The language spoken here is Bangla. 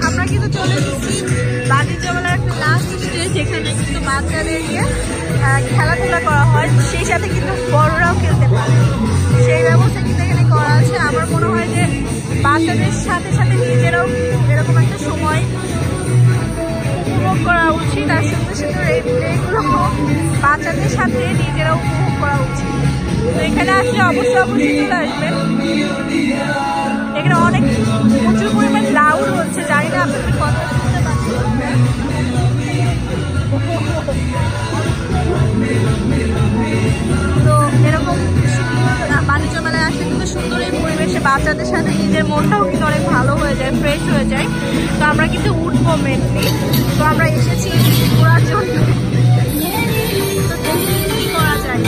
আমরা কিন্তু চলে এসেছি বাণিজ্য মেলার একটা লাস্ট স্টেজ, যেখানে কিন্তু বাচ্চাদের নিয়ে খেলাধুলা করা হয়, সেই সাথে কিন্তু বড়রাও খেলতে পারে, সেই ব্যবস্থা কিন্তু এখানে করা আছে। আমার মনে হয় যে বাচ্চাদের সাথে সাথে নিজেরাও এরকম একটা সময় উপভোগ করা উচিত, আর সুন্দর সুন্দর এই প্লেগুলো বাচ্চাদের সাথে নিজেরাও উপভোগ করা উচিত। তো এখানে আসলে অবশ্যই চলে আসবেন। এখানে অনেক প্রচুর পরিমাণ লাউড হচ্ছে, জানি না আপনাদের কথা শুনতে পাচ্ছেন। তো এরকম সুন্দর বাণিজ্য মেলায় আসলে কিন্তু সুন্দর এই পরিবেশে বাচ্চাদের সাথে নিজের মনটাও কিন্তু অনেক ভালো হয়ে যায়, ফ্রেশ হয়ে যায়। তো আমরা কিন্তু উঠবো মেনলি, তো আমরা এসেছি ঘোরার জন্য। তো দেখি কি করা যায়।